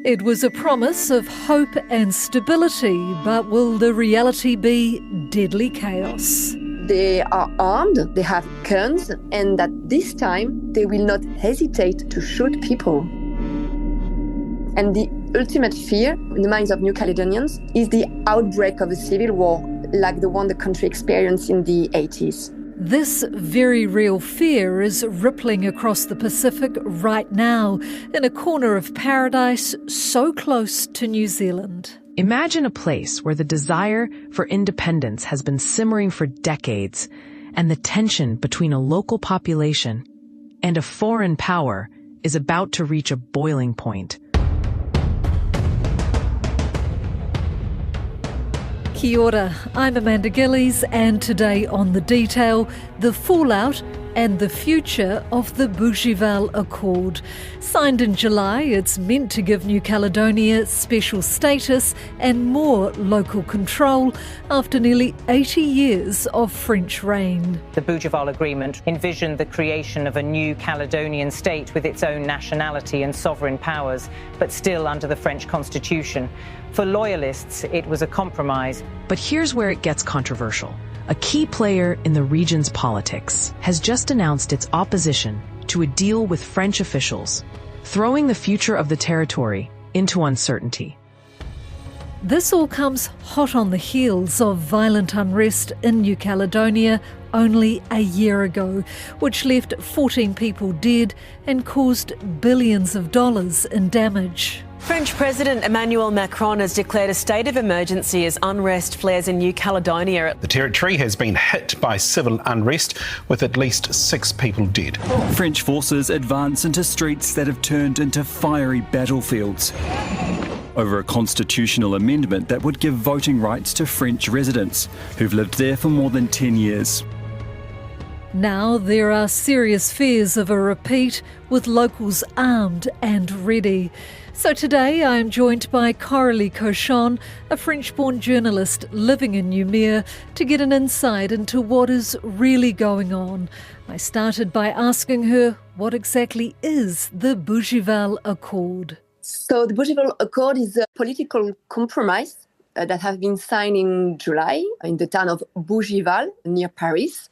It was a promise of hope and stability, but will the reality be deadly chaos? They are armed, they have guns, and at this time they will not hesitate to shoot people. And the ultimate fear in the minds of New Caledonians is the outbreak of a civil war like the one the country experienced in the 80s. This very real fear is rippling across the Pacific right now, in a corner of paradise so close to New Zealand. Imagine a place where the desire for independence has been simmering for decades, and the tension between a local population and a foreign power is about to reach a boiling point. Kia ora, I'm Amanda Gillies, and today on The Detail, the fallout and the future of the Bougival Accord. Signed in July, it's meant to give New Caledonia special status and more local control after nearly 80 years of French reign. The Bougival Agreement envisioned the creation of a new Caledonian state with its own nationality and sovereign powers, but still under the French Constitution. For loyalists, it was a compromise. But here's where it gets controversial. A key player in the region's politics has just announced its opposition to a deal with French officials, throwing the future of the territory into uncertainty. This all comes hot on the heels of violent unrest in New Caledonia only a year ago, which left 14 people dead and caused billions of dollars in damage. French President Emmanuel Macron has declared a state of emergency as unrest flares in New Caledonia. The territory has been hit by civil unrest, with at least 6 people dead. French forces advance into streets that have turned into fiery battlefields over a constitutional amendment that would give voting rights to French residents who've lived there for more than 10 years. Now there are serious fears of a repeat, with locals armed and ready. So today I am joined by Coralie Cochon, a French-born journalist living in Noumea, to get an insight into what is really going on. I started by asking her what exactly is the Bougival Accord. So the Bougival Accord is a political compromise that has been signed in July in the town of Bougival, near Paris,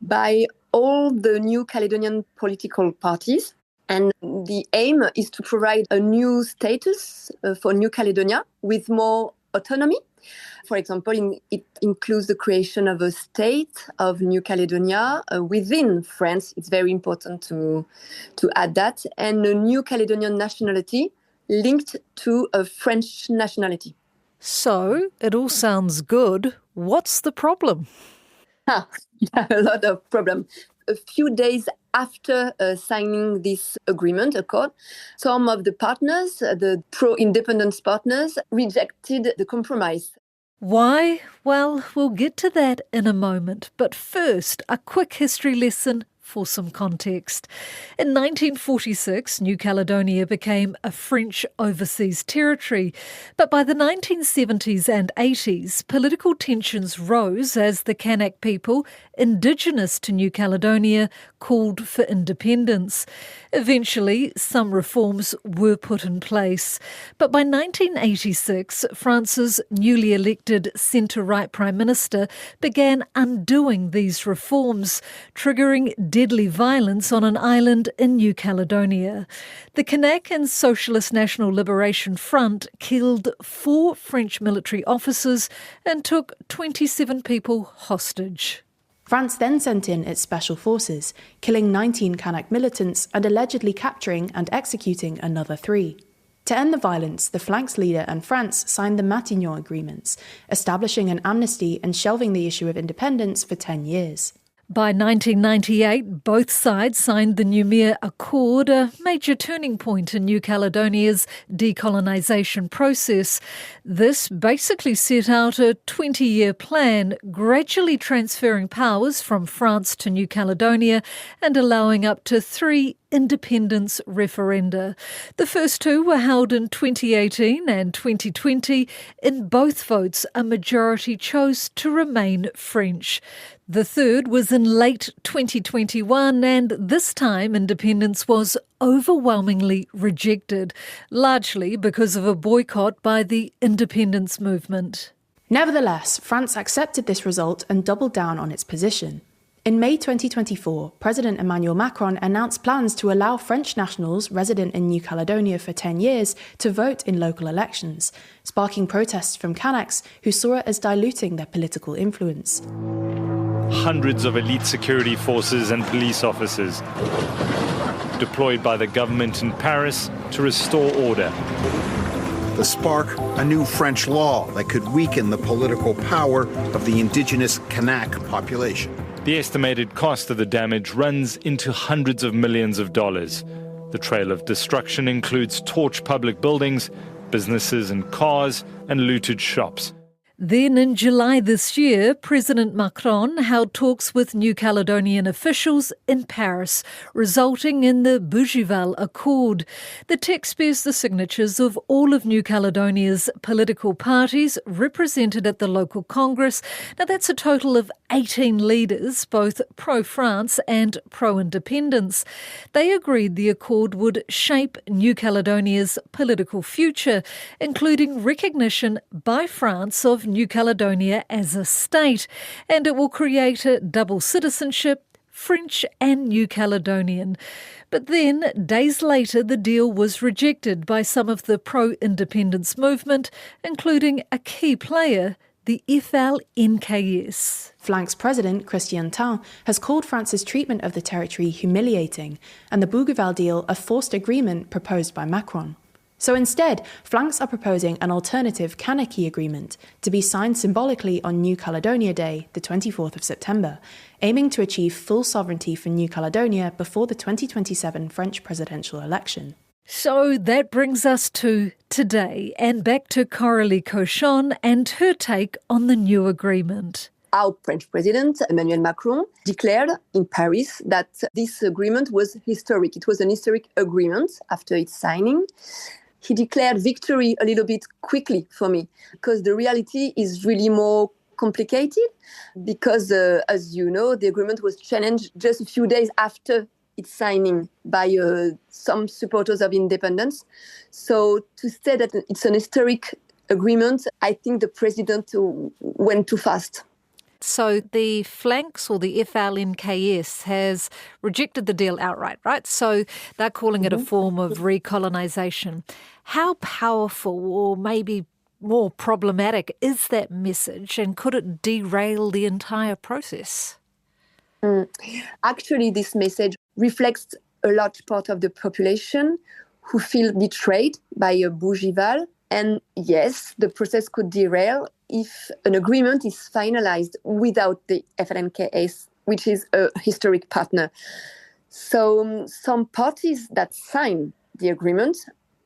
by all the New Caledonian political parties. And the aim is to provide a new status for New Caledonia with more autonomy. For example, it includes the creation of a state of New Caledonia within France. It's very important to add that. And a New Caledonian nationality linked to a French nationality. So, it all sounds good. What's the problem? A lot of problem. A few days after signing this accord, some of the partners, the pro-independence partners, rejected the compromise. Why? Well, we'll get to that in a moment. But first, a quick history lesson for some context. In 1946, New Caledonia became a French overseas territory, but by the 1970s and 80s, political tensions rose as the Kanak people, indigenous to New Caledonia, called for independence. Eventually, some reforms were put in place, but by 1986, France's newly elected centre-right Prime Minister began undoing these reforms, triggering deadly violence on an island in New Caledonia. The Kanak and Socialist National Liberation Front killed 4 French military officers and took 27 people hostage. France then sent in its special forces, killing 19 Kanak militants and allegedly capturing and executing another 3. To end the violence, the flank's leader and France signed the Matignon Agreements, establishing an amnesty and shelving the issue of independence for 10 years. By 1998, both sides signed the Noumea Accord, a major turning point in New Caledonia's decolonisation process. This basically set out a 20-year plan, gradually transferring powers from France to New Caledonia and allowing up to 3 independence referenda. The first two were held in 2018 and 2020. In both votes, a majority chose to remain French. The third was in late 2021, and this time independence was overwhelmingly rejected, largely because of a boycott by the independence movement. Nevertheless, France accepted this result and doubled down on its position. In May 2024, President Emmanuel Macron announced plans to allow French nationals resident in New Caledonia for 10 years to vote in local elections, sparking protests from Kanaks who saw it as diluting their political influence. Hundreds of elite security forces and police officers deployed by the government in Paris to restore order. The spark, a new French law that could weaken the political power of the indigenous Kanak population. The estimated cost of the damage runs into hundreds of millions of dollars. The trail of destruction includes torched public buildings, businesses and cars, and looted shops. Then in July this year, President Macron held talks with New Caledonian officials in Paris, resulting in the Bougival Accord. The text bears the signatures of all of New Caledonia's political parties represented at the local Congress. Now that's a total of 18 leaders, both pro-France and pro-independence. They agreed the accord would shape New Caledonia's political future, including recognition by France of New Caledonia as a state, and it will create a double citizenship, French and New Caledonian. But then, days later, the deal was rejected by some of the pro-independence movement, including a key player, the FLNKS. Flank's president, Christian Tain, has called France's treatment of the territory humiliating, and the Bougival deal a forced agreement proposed by Macron. So instead, Flanks are proposing an alternative Kanaki agreement to be signed symbolically on New Caledonia Day, the 24th of September, aiming to achieve full sovereignty for New Caledonia before the 2027 French presidential election. So that brings us to today and back to Coralie Cochon and her take on the new agreement. Our French president, Emmanuel Macron, declared in Paris that this agreement was historic. It was an historic agreement after its signing. He declared victory a little bit quickly for me, because the reality is really more complicated, because, as you know, the agreement was challenged just a few days after its signing by some supporters of independence. So to say that it's an historic agreement, I think the president went too fast. So the Flanks or the FLNKS has rejected the deal outright, right? So they're calling it a form of recolonisation. How powerful or maybe more problematic is that message, and could it derail the entire process? Actually, this message reflects a large part of the population who feel betrayed by Bougival. And yes, the process could derail if an agreement is finalized without the FLNKS, which is a historic partner. So some parties that sign the agreement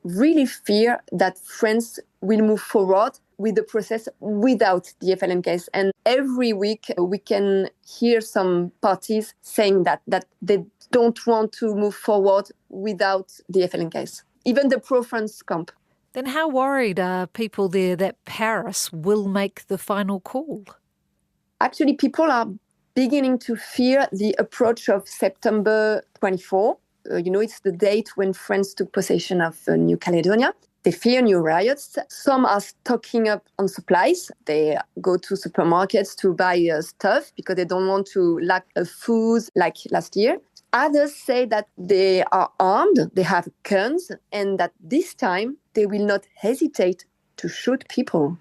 really fear that France will move forward with the process without the FLNKS. And every week we can hear some parties saying that they don't want to move forward without the FLNKS, even the pro-France camp. Then how worried are people there that Paris will make the final call? Actually, people are beginning to fear the approach of September 24. It's the date when France took possession of New Caledonia. They fear new riots. Some are stocking up on supplies. They go to supermarkets to buy stuff because they don't want to lack food like last year. Others say that they are armed, they have guns, and that this time they will not hesitate to shoot people.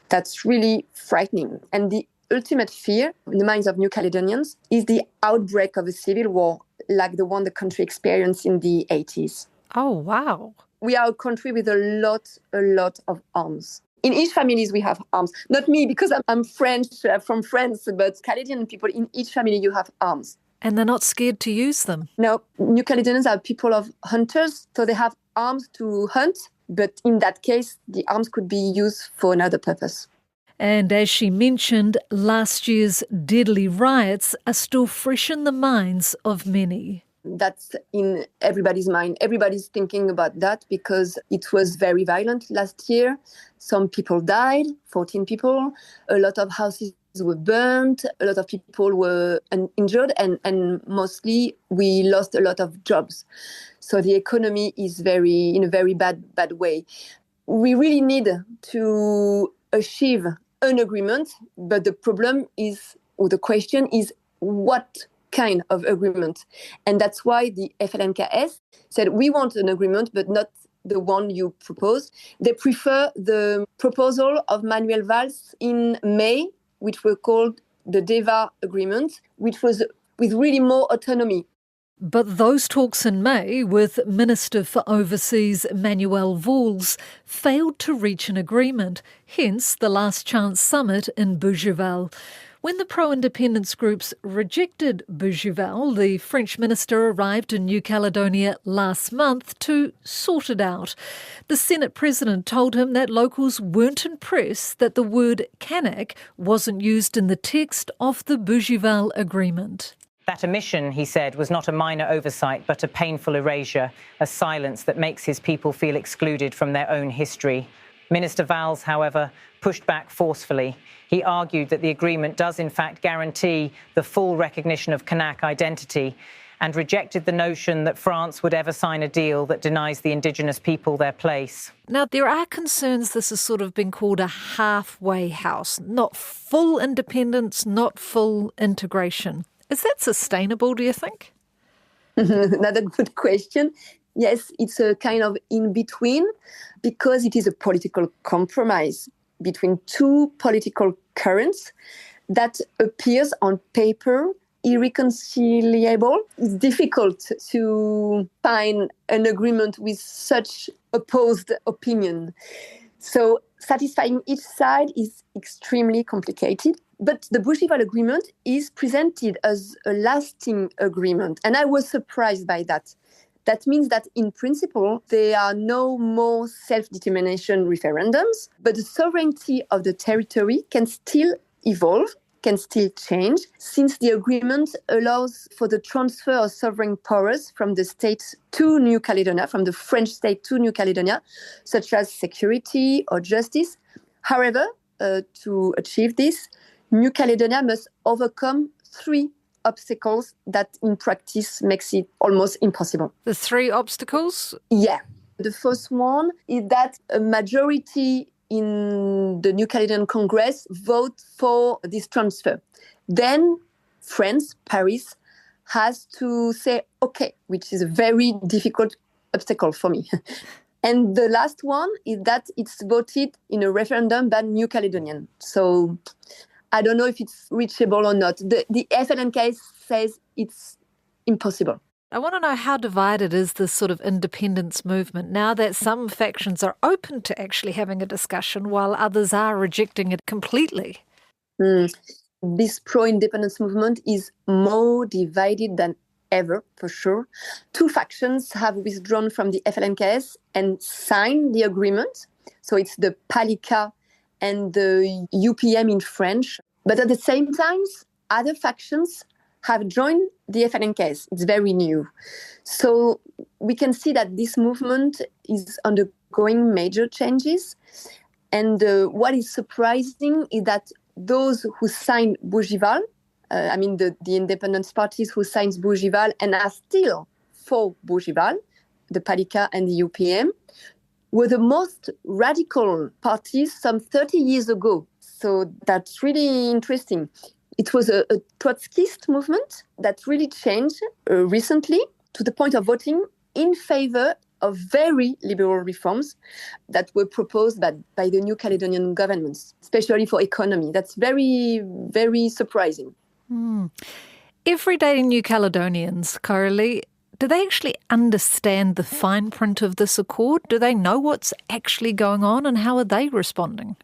That's really frightening. And the ultimate fear in the minds of New Caledonians is the outbreak of a civil war like the one the country experienced in the 80s. Oh, wow. We are a country with a lot of arms. In each family we have arms. Not me, because I'm French, from France, but Caledonian people, in each family you have arms. And they're not scared to use them? No, New Caledonians are people of hunters, so they have arms to hunt, but in that case, the arms could be used for another purpose. And as she mentioned, last year's deadly riots are still fresh in the minds of many. That's in everybody's mind. Everybody's thinking about that because it was very violent last year. Some people died, 14 people. A lot of houses were burned. A lot of people were injured, and mostly we lost a lot of jobs. So the economy is in a very bad way. We really need to achieve an agreement, but the problem is, or the question is, what kind of agreement? And that's why the FLNKS said, we want an agreement, but not the one you propose. They prefer the proposal of Manuel Valls in May, which were called the DEVA agreement, which was with really more autonomy. But those talks in May with Minister for Overseas Manuel Valls failed to reach an agreement, hence the Last Chance Summit in Bougival. When the pro-independence groups rejected Bougival, the French minister arrived in New Caledonia last month to sort it out. The Senate president told him that locals weren't impressed that the word Kanak wasn't used in the text of the Bougival agreement. That omission, he said, was not a minor oversight, but a painful erasure, a silence that makes his people feel excluded from their own history. Minister Valls, however, pushed back forcefully. He argued that the agreement does in fact guarantee the full recognition of Kanak identity and rejected the notion that France would ever sign a deal that denies the indigenous people their place. Now, there are concerns this has sort of been called a halfway house, not full independence, not full integration. Is that sustainable, do you think? Another good question. Yes, it's a kind of in-between because it is a political compromise between two political currents that appears on paper irreconcilable. It's difficult to find an agreement with such opposed opinion. So satisfying each side is extremely complicated. But the Bougival agreement is presented as a lasting agreement. And I was surprised by that. That means that in principle, there are no more self-determination referendums, but the sovereignty of the territory can still evolve, can still change, since the agreement allows for the transfer of sovereign powers from the state to New Caledonia, from the French state to New Caledonia, such as security or justice. However, to achieve this, New Caledonia must overcome 3 obstacles that in practice makes it almost impossible. The 3 obstacles? Yeah. The first one is that a majority in the New Caledonian Congress vote for this transfer. Then France, Paris, has to say, okay, which is a very difficult obstacle for me. And the last one is that it's voted in a referendum by New Caledonian. So I don't know if it's reachable or not. The FLNK says it's impossible. I want to know how divided is this sort of independence movement now that some factions are open to actually having a discussion while others are rejecting it completely? This pro-independence movement is more divided than ever, for sure. 2 factions have withdrawn from the FLNKS and signed the agreement. So it's the Palika and the UPM in French. But at the same time, other factions have joined the FLNKS. It's very new. So we can see that this movement is undergoing major changes. And what is surprising is that those who signed Bougival, the independence parties who signed Bougival and are still for Bougival, the Palika and the UPM, were the most radical parties some 30 years ago. So that's really interesting. It was a Trotskyist movement that really changed recently to the point of voting in favor of very liberal reforms that were proposed by the New Caledonian governments, especially for economy. That's very, very surprising. Everyday New Caledonians, Coralie, do they actually understand the fine print of this accord? Do they know what's actually going on and how are they responding?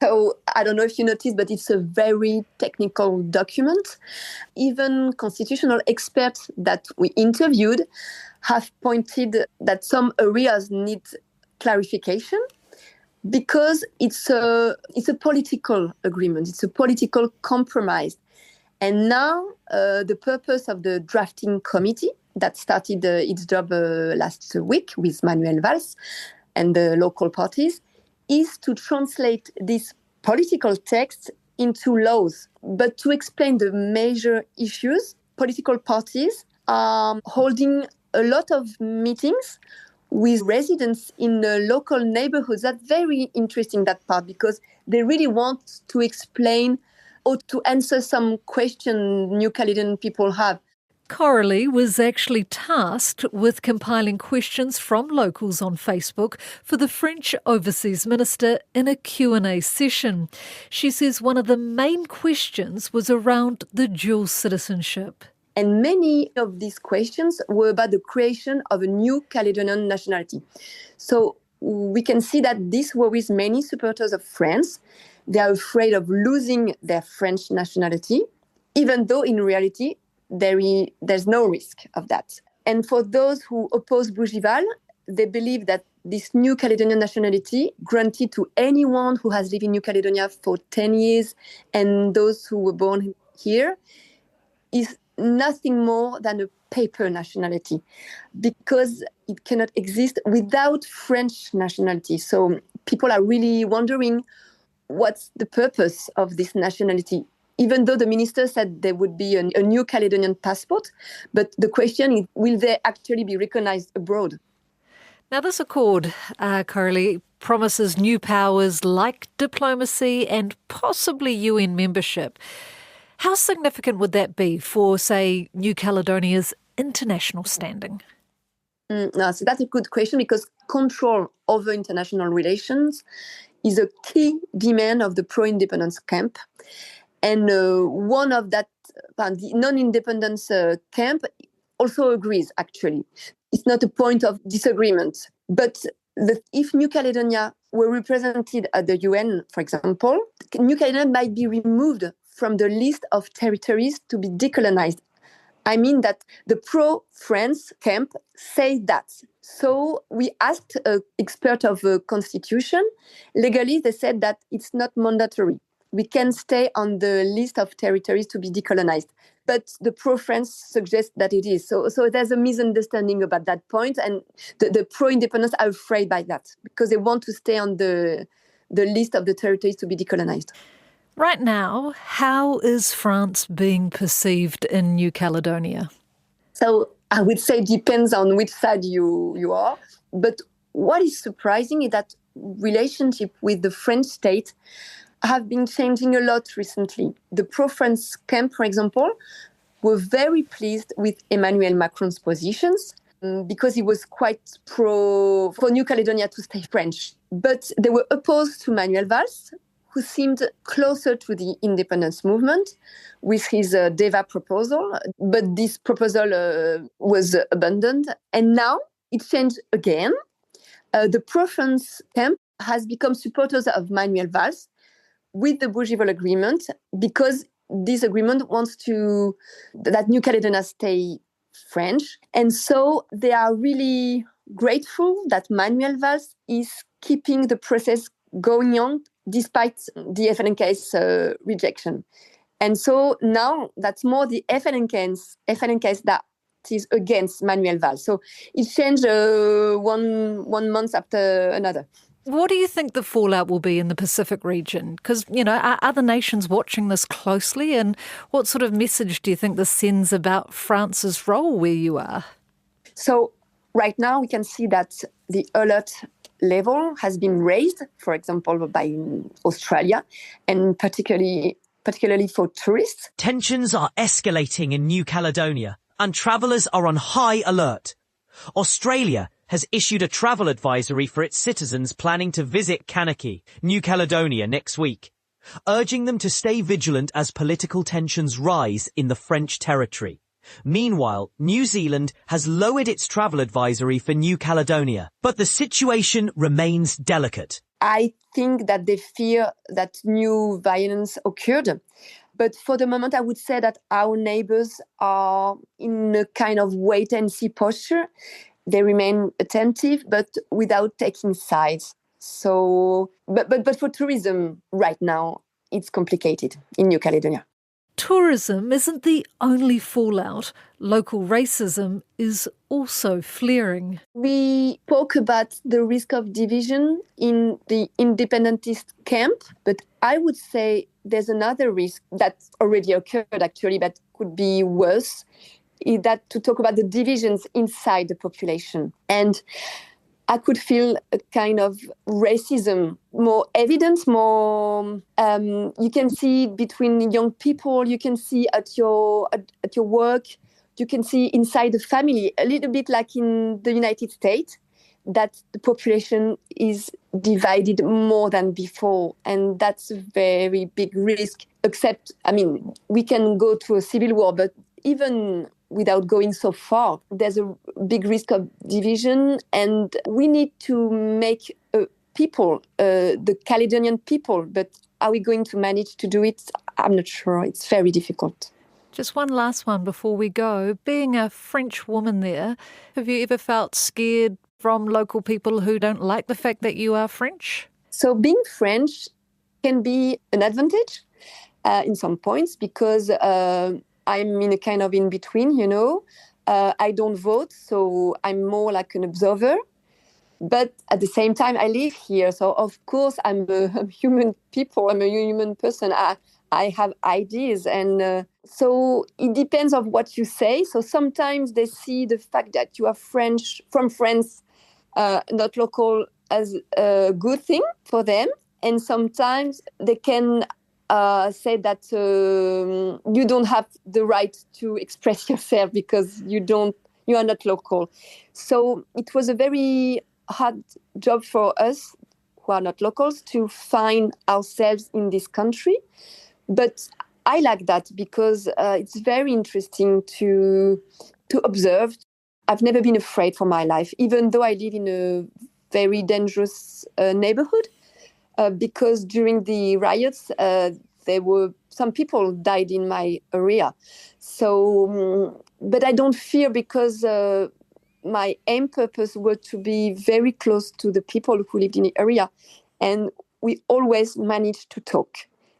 So I don't know if you noticed, but it's a very technical document. Even constitutional experts that we interviewed have pointed that some areas need clarification because it's a political agreement. It's a political compromise. And now the purpose of the drafting committee that started its job last week with Manuel Valls and the local parties is to translate this political text into laws. But to explain the major issues, political parties are holding a lot of meetings with residents in the local neighborhoods. That's very interesting, that part, because they really want to explain or to answer some question New Caledonian people have. Coralie was actually tasked with compiling questions from locals on Facebook for the French Overseas Minister in a Q&A session. She says one of the main questions was around the dual citizenship. And many of these questions were about the creation of a new Caledonian nationality. So we can see that this worries many supporters of France. They are afraid of losing their French nationality, even though in reality there's no risk of that. And for those who oppose Bougival, they believe that this new Caledonian nationality, granted to anyone who has lived in New Caledonia for 10 years and those who were born here, is nothing more than a paper nationality, because it cannot exist without French nationality. So people are really wondering what's the purpose of this nationality, even though the minister said there would be a new Caledonian passport. But the question is, will they actually be recognized abroad? Now, this accord, Coralie, promises new powers like diplomacy and possibly UN membership. How significant would that be for, say, New Caledonia's international standing? So that's a good question, because control over international relations is a key demand of the pro-independence camp. And one of that, the non-independence camp also agrees, actually. It's not a point of disagreement. But if New Caledonia were represented at the UN, for example, New Caledonia might be removed from the list of territories to be decolonized. I mean that the pro-France camp say that. So we asked an expert of a constitution. Legally, they said that it's not mandatory. We can stay on the list of territories to be decolonized. But the pro-France suggests that it is. So there's a misunderstanding about that point, and the pro-independents are afraid by that, because they want to stay on the list of the territories to be decolonized. Right now, how is France being perceived in New Caledonia? So I would say it depends on which side you are. But what is surprising is that relationship with the French state have been changing a lot recently. The pro-France camp, for example, were very pleased with Emmanuel Macron's positions because he was quite for New Caledonia to stay French. But they were opposed to Manuel Valls, who seemed closer to the independence movement with his DEVA proposal. But this proposal was abandoned. And now it changed again. The pro-France camp has become supporters of Manuel Valls with the Bougival Agreement, because this agreement wants that New Caledonia stay French. And so they are really grateful that Manuel Valls is keeping the process going on despite the FLNK's rejection. And so now that's more the FLNKs that is against Manuel Valls. So it changed one month after another. What do you think the fallout will be in the Pacific region? Because, are other nations watching this closely? And what sort of message do you think this sends about France's role where you are? So right now we can see that the alert level has been raised, for example, by Australia, and particularly for tourists. Tensions are escalating in New Caledonia, and travellers are on high alert. Australia has issued a travel advisory for its citizens planning to visit Kanaki, New Caledonia, next week, urging them to stay vigilant as political tensions rise in the French territory. Meanwhile, New Zealand has lowered its travel advisory for New Caledonia, but the situation remains delicate. I think that they fear that new violence occurred. But for the moment, I would say that our neighbors are in a kind of wait-and-see posture. They remain attentive, but without taking sides. So, but for tourism right now, it's complicated in New Caledonia. tourism isn't the only fallout. Local racism is also flaring. We spoke about the risk of division in the independentist camp, but I would say there's another risk that already occurred, actually, that could be worse, is that to talk about the divisions inside the population. And I could feel a kind of racism, more evidence, more you can see between young people, you can see at your work, you can see inside the family, a little bit like in the United States, that the population is divided more than before. And that's a very big risk, except, we can go to a civil war, but even without going so far, there's a big risk of division, and we need to make people, the Caledonian people, but are we going to manage to do it? I'm not sure. It's very difficult. Just one last one before we go. Being a French woman there, have you ever felt scared from local people who don't like the fact that you are French? So being French can be an advantage in some points, because I'm in a kind of in-between, I don't vote, so I'm more like an observer. But at the same time, I live here. So, of course, I'm a human person. I have ideas. And so it depends on what you say. So sometimes they see the fact that you are French, from France, not local, as a good thing for them. And sometimes they can say that you don't have the right to express yourself because you are not local. So it was a very hard job for us who are not locals to find ourselves in this country. But I like that because it's very interesting to observe. I've never been afraid for my life, even though I live in a very dangerous neighborhood. Because during the riots, there were some people died in my area. So, but I don't fear, because my aim purpose was to be very close to the people who lived in the area. And we always managed to talk.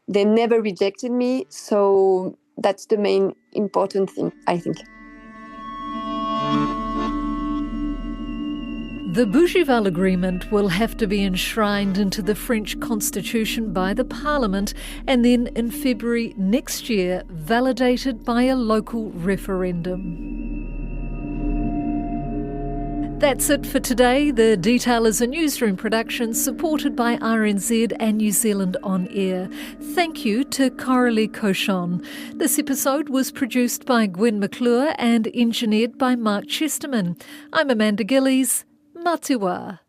They never rejected me. So that's the main important thing, I think. The Bougival Agreement will have to be enshrined into the French constitution by the Parliament, and then in February next year validated by a local referendum. That's it for today. The Detail is a newsroom production supported by RNZ and New Zealand On Air. Thank you to Coralie Cochon. This episode was produced by Gwen McClure and engineered by Mark Chesterman. I'm Amanda Gillies. Mā te wā.